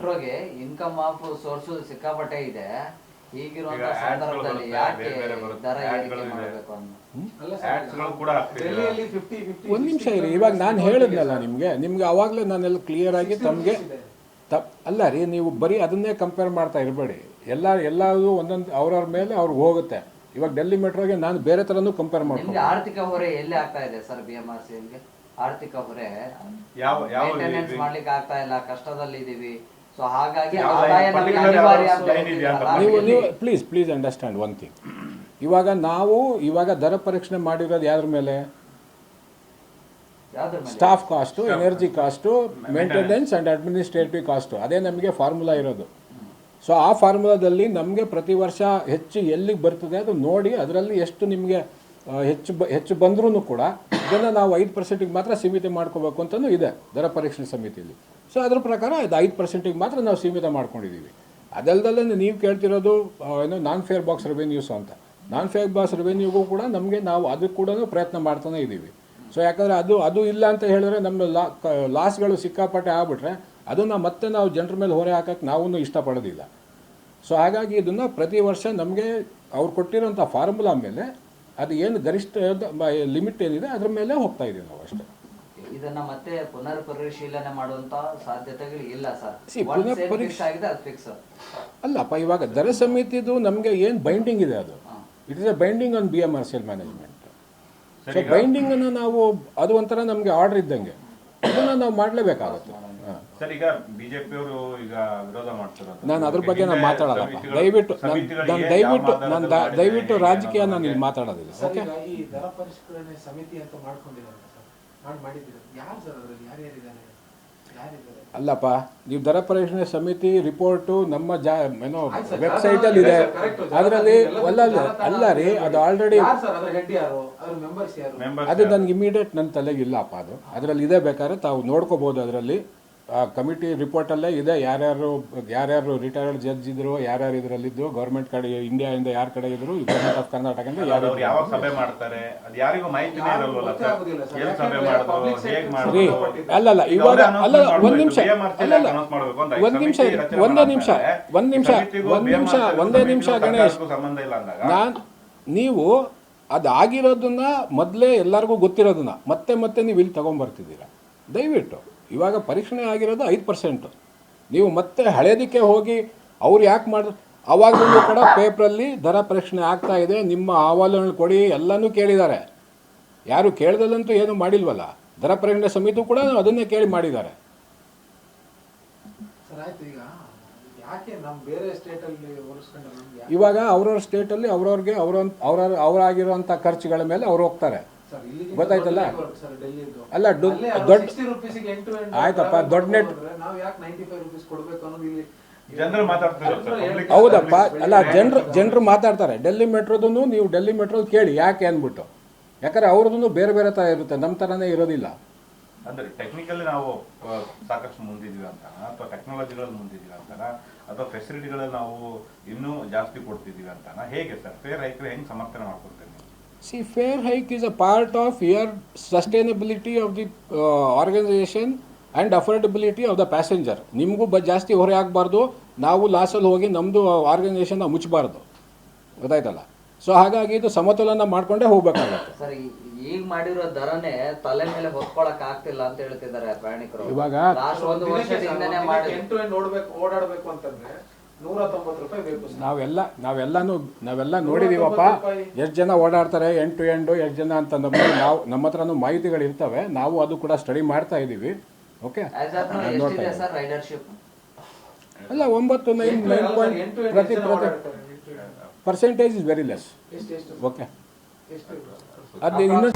ಮೆಟ್ರೋಗೆ income of swords ಸಿಕ್ಕಾಪಟ್ಟೆ ಇದೆ. ಈಗಿರುವಂತ ಸಂದರ್ಭದಲ್ಲಿ ಯಾಕೆ ದರ ಏರಿಕೆ ಮಾಡಬೇಕು ಒಂದು ನಿಮಿಷ ಇರಿ. ಇವಾಗ ನಾನು ಹೇಳಿದ್ನಲ್ಲ ನಿಮ್ಗೆ ಅವಾಗಲೇ ನಾನೆಲ್ಲ ಕ್ಲಿಯರ್ ಆಗಿ ತಮಗೆ ಅಲ್ಲ ರೀ, ನೀವು ಬರೀ ಅದನ್ನೇ ಕಂಪೇರ್ ಮಾಡ್ತಾ ಇರಬೇಡಿ. ಎಲ್ಲರೂ ಒಂದೊಂದು ಅವ್ರವ್ರ ಮೇಲೆ ಅವ್ರಿಗೆ ಹೋಗುತ್ತೆ. ಇವಾಗ ಡೆಲ್ಲಿ ಮೆಟ್ರೋಗೆ ನಾನು ಬೇರೆ ಥರನೂ ಕಂಪೇರ್ ಮಾಡ್ತೀನಿ. ಆರ್ಥಿಕ ಹೊರೆ ಎಲ್ಲಿ ಆಗ್ತಾ ಇದೆ ಸರ್? BMRCLಗೆ ಆರ್ಥಿಕ ಹೊರೆ ಮೇಂಟೆನೆನ್ಸ್ ಮಾಡ್ಲಿಕ್ಕೆ ಆಗ್ತಾ ಇಲ್ಲ, ಕಷ್ಟದಲ್ಲಿ ಇದೀವಿ. ಸೊ ಹಾಗಾಗಿ ನೀವು ಪ್ಲೀಸ್ ಅಂಡರ್ಸ್ಟ್ಯಾಂಡ್ ಒನ್ ಥಿಂಗ್. ಇವಾಗ ದರ ಪರೀಕ್ಷೆ ಮಾಡಿರೋದು ಯಾವ್ದ್ರ ಮೇಲೆ? Staff cost, energy cost, maintenance and administrative cost, ಅದೇ ನಮಗೆ ಫಾರ್ಮುಲಾ ಇರೋದು. ಸೊ ಆ ಫಾರ್ಮುಲಾದಲ್ಲಿ ನಮಗೆ ಪ್ರತಿ ವರ್ಷ ಹೆಚ್ಚು ಎಲ್ಲಿಗೆ ಬರ್ತದೆ ಅದು ನೋಡಿ ಅದರಲ್ಲಿ ಎಷ್ಟು ನಿಮಗೆ ಹೆಚ್ಚು ಬಂದ್ರೂ ಕೂಡ ಇದನ್ನು ನಾವು 5% ಮಾತ್ರ ಸೀಮಿತ ಮಾಡ್ಕೋಬೇಕು ಅಂತಲೂ ಇದೆ ದರ ಪರೀಕ್ಷೆ ಸಮಿತಿಯಲ್ಲಿ. ಸೊ ಅದ್ರ ಪ್ರಕಾರ ಇದು 5% ಮಾತ್ರ ನಾವು ಸೀಮಿತ ಮಾಡ್ಕೊಂಡಿದ್ದೀವಿ. ಅದಲ್ಲದಲ್ಲೇ ನೀವು ಕೇಳ್ತಿರೋದು ಏನೋ ನಾನ್ ಫೇರ್ ಬಾಕ್ಸ್ ರೆವೆನ್ಯೂಸ್ ಅಂತ. ನಾನ್ ಫೇರ್ ಬಾಕ್ಸ್ ರೆವೆನ್ಯೂಗೂ ಕೂಡ ನಾವು ಅದಕ್ಕೆ ಕೂಡ ಪ್ರಯತ್ನ ಮಾಡ್ತಾನೆ ಇದ್ದೀವಿ. ಸೊ ಯಾಕಂದರೆ ಅದು ಇಲ್ಲ ಅಂತ ಹೇಳಿದ್ರೆ ನಮ್ಮ ಲಾಸ್ಗಳು ಸಿಕ್ಕಾಪಟ್ಟೆ ಆಗ್ಬಿಟ್ರೆ ಅದನ್ನು ಮತ್ತೆ ನಾವು ಜನರ ಮೇಲೆ ಹೊರೆ ಹಾಕೋಕ್ಕೆ ನಾವೂ ಇಷ್ಟಪಡೋದಿಲ್ಲ. ಸೊ ಹಾಗಾಗಿ ಇದನ್ನು ಪ್ರತಿ ವರ್ಷ ನಮಗೆ ಅವ್ರು ಕೊಟ್ಟಿರೋಂಥ ಫಾರ್ಮುಲಾ ಮೇಲೆ ಅದು ಏನು ಗರಿಷ್ಠ ಲಿಮಿಟ್ ಏನಿದೆ ಅದ್ರ ಮೇಲೆ ಹೋಗ್ತಾ ಇದ್ದೀವಿ ನಾವು ಅಷ್ಟೇ. ಇದನ್ನ ಮತ್ತೆ ಪುನರ್ ಪರಿಶೀಲನೆ ಮಾಡುವಂತ ಸಾಧ್ಯತೆಗಳು ಇಲ್ಲ ಸರ್. ಅಲ್ಲಪ್ಪ, ಇವಾಗ ದರ ಸಮಿತಿದು ನಮಗೆ ಏನು ಬೈಂಡಿಂಗ್ ಇದೆ ಅದು it is a binding on BMRCL management. So ಬೈಂಡಿಂಗನ್ನು ನಾವು ಅದು ಒಂಥರ ನಮಗೆ ಆರ್ಡರ್ ಇದ್ದಂಗೆ ಅದನ್ನು ನಾವು ಮಾಡಲೇಬೇಕಾಗುತ್ತೆ. ಸರ್, ಈಗ ಬಿಜೆಪಿಯವರು ಈಗ ವಿರೋಧ ಮಾಡ್ತಾರೆ. ನಾನು ಅದ್ರ ಬಗ್ಗೆ ನಾನು ಮಾತಾಡೋದಪ್ಪ. ದಯವಿಟ್ಟು ರಾಜಕೀಯ ನಾನು ಇಲ್ಲಿ ಮಾತಾಡೋದಿಲ್ಲ. ಓಕೆ, ಈ ದರ ಪರಿಷ್ಕರಣೆ ಸಮಿತಿ ಅಂತ ಮಾಡ್ಕೊಂಡಿದ್ದಾರೆ ಯಾರು ಸರ್? ಅದರಲ್ಲಿ ಯಾರ್ಯಾರಿದ್ದಾರೆ? ಅಲ್ಲಪ್ಪ, ನೀವು ದರ ಪರಿಷ್ಕರಣೆ ಸಮಿತಿ ರಿಪೋರ್ಟು ನಮ್ಮ ಏನೋ ವೆಬ್ಸೈಟಲ್ಲಿ ಇದೆ. ಅದರಲ್ಲಿ ಅಲ್ಲ ರೀ, ಅದು ಆಲ್ರೆಡಿ ಅದು ನನಗೆ ಇಮಿಡಿಯೇಟ್ ನನ್ನ ತಲೆಗೆ ಇಲ್ಲಪ್ಪ. ಅದರಲ್ಲಿ ಇದೆ, ಬೇಕಾದ್ರೆ ತಾವು ನೋಡ್ಕೋಬೋದು. ಅದರಲ್ಲಿ ಕಮಿಟಿ ರಿಪೋರ್ಟಲ್ಲೇ ಇದೆ ಯಾರ್ಯಾರು ರಿಟೈರ್ಡ್ ಜಡ್ಜ್ ಇದ್ರು, ಯಾರ್ಯಾರು ಇದರಲ್ಲಿದ್ದು, ಗೌರ್ಮೆಂಟ್ ಕಡೆ ಇಂಡಿಯಾದಿಂದ ಯಾರ ಕಡೆ ಇದ್ರು, ಗೌರ್ಮೆಂಟ್ ಆಫ್ ಕರ್ನಾಟಕದಿಂದ ಯಾವ ಸಭೆ ಮಾಡ್ತಾರೆ ಅದು ಯಾರಿಗೂ ಮಾಹಿತಿನೇ ಇರಲ್ವಲ್ಲ ಸರ್. ಎಲ್ಲಿ ಸಭೆ ಮಾಡೋದು, ಹೇಗೆ ಮಾಡೋದು? ಅಲ್ಲಲ್ಲ, ಇವಾಗ ಅಲ್ಲ, ಒಂದೇ ನಿಮಿಷ ಗಣೇಶ್, ನೀವು ಅದಾಗಿರೋದನ್ನ ಮೊದಲೇ ಎಲ್ಲರಿಗೂ ಗೊತ್ತಿರೋದನ್ನ ಮತ್ತೆ ನೀವು ಇಲ್ಲಿ ತಗೊಂಡ್ಬರ್ತಿದ್ದೀರಾ. ದಯವಿಟ್ಟು ಇವಾಗ ಪರೀಕ್ಷಣೆ ಆಗಿರೋದು 5%. ನೀವು ಮತ್ತೆ ಹಳೇದಕ್ಕೆ ಹೋಗಿ ಅವ್ರು ಯಾಕೆ ಮಾಡಿದ್ರು? ಅವಾಗಲೂ ಕೂಡ ಪೇಪ್ರಲ್ಲಿ ದರ ಪರೀಕ್ಷಣೆ ಆಗ್ತಾ ಇದೆ, ನಿಮ್ಮ ಅಹವಾಲುಗಳನ್ನ ಕೊಡಿ ಎಲ್ಲನೂ ಕೇಳಿದ್ದಾರೆ. ಯಾರು ಕೇಳ್ದಲ್ಲಂತೂ ಏನು ಮಾಡಿಲ್ವಲ್ಲ. ದರ ಪರೀಕ್ಷಣೆ ಸಮಿತಿ ಕೂಡ ಅದನ್ನೇ ಕೇಳಿ ಮಾಡಿದ್ದಾರೆ. ಇವಾಗ ಅವ್ರವ್ರ ಸ್ಟೇಟಲ್ಲಿ ಅವರಾಗಿರುವಂಥ ಖರ್ಚುಗಳ ಮೇಲೆ ಅವ್ರು ಹೋಗ್ತಾರೆ. ಗೊತ್ತಾಯ್ತಲ್ಲ? ಅಲ್ಲ, ದೊಡ್ಡ ಆಯ್ತಪ್ಪ, ದೊಡ್ಡ ನೆಟ್ ಹೌದಪ್ಪ. ಅಲ್ಲ, ಜನರು ಮಾತಾಡ್ತಾರೆ. ಡೆಲ್ಲಿ ಮೆಟ್ರೋದೂ ನೀವು ಡೆಲ್ಲಿ ಮೆಟ್ರೋ ಕೇಳಿ ಯಾಕೆ ಅಂದ್ಬಿಟ್ಟು. ಯಾಕಂದ್ರೆ ಅವ್ರದ್ದು ಬೇರೆ ಬೇರೆ ಥರ ಇರುತ್ತೆ, ನಮ್ಮ ಥರನೇ ಇರೋದಿಲ್ಲ. ಅಂದ್ರೆ ಟೆಕ್ನಿಕಲಿ ನಾವು ಸಾಕಷ್ಟು ಮುಂದಿದ್ದೀವಿ ಅಂತ, ಅಥವಾ ಟೆಕ್ನಾಲಜಿಗಳಲ್ಲಿ ಮುಂದಿದ್ದೀವಿ ಅಂತಾನ, ಅಥವಾ ಫೆಸಿಲಿಟಿಗಳಲ್ಲಿ ನಾವು ಇನ್ನೂ ಜಾಸ್ತಿ ಕೊಡ್ತಿದ್ದೀವಿ ಅಂತಾನ, ಹೇಗೆ ಸರ್? ಫೇರ್ ಹೈಕ್ ಹೆಂಗೆ ಸಮರ್ಥನೆ ಮಾಡ್ಕೊಳ್ತೇನೆ? See, fair hike is a part of your sustainability of the organization and affordability of the passenger. ನಿಮಗೂ ಜಾಸ್ತಿ ಹೊರೆ ಆಗಬಾರ್ದು, ನಾವು ಲಾಸಲ್ಲಿ ಹೋಗಿ ನಮ್ಮದು ಆರ್ಗನೈಸೇಷನ್ನ ಮುಚ್ಚಬಾರ್ದು. ಗೊತ್ತಾಯ್ತಲ್ಲ? ಸೊ ಹಾಗಾಗಿ ಇದು ಸಮತೋಲನ ಮಾಡ್ಕೊಂಡೇ ಹೋಗ್ಬೇಕಾಗತ್ತೆ. ಸರ್, ಈಗ ಮಾಡಿರೋ ದರನೇ ತಲೆ ಮೇಲೆ ಹೊತ್ಕೊಳಕ್ ಆಗ್ತಿಲ್ಲ ಅಂತ ಹೇಳ್ತಿದ್ದಾರೆ ಪ್ರಯಾಣಿಕರು. ಇವಾಗ ಓಡಾಡಬೇಕು ಅಂತಂದ್ರೆ 190 ರೂಪಾಯಿ ಬೇಕು. ನಾವೆಲ್ಲ ನೋಡಿದೀವಪ್ಪ. ಎಷ್ಟು ಜನ ಓಡಾಡ್ತಾರೆ ಎಂಡ್ ಟು ಎಂಡು, ಎಷ್ಟು ಜನ ಅಂತ ನಮ್ಮ ಹತ್ರನೂ ಮಾಹಿತಿಗಳು ಇರ್ತವೆ. ನಾವು ಅದು ಕೂಡ ಸ್ಟಡಿ ಮಾಡ್ತಾ ಇದ್ದೀವಿ. ಓಕೆ, ಅಲ್ಲ 9 ಪ್ರತಿ percentage is very less. Okay, ಅದು ಇನ್ನೂ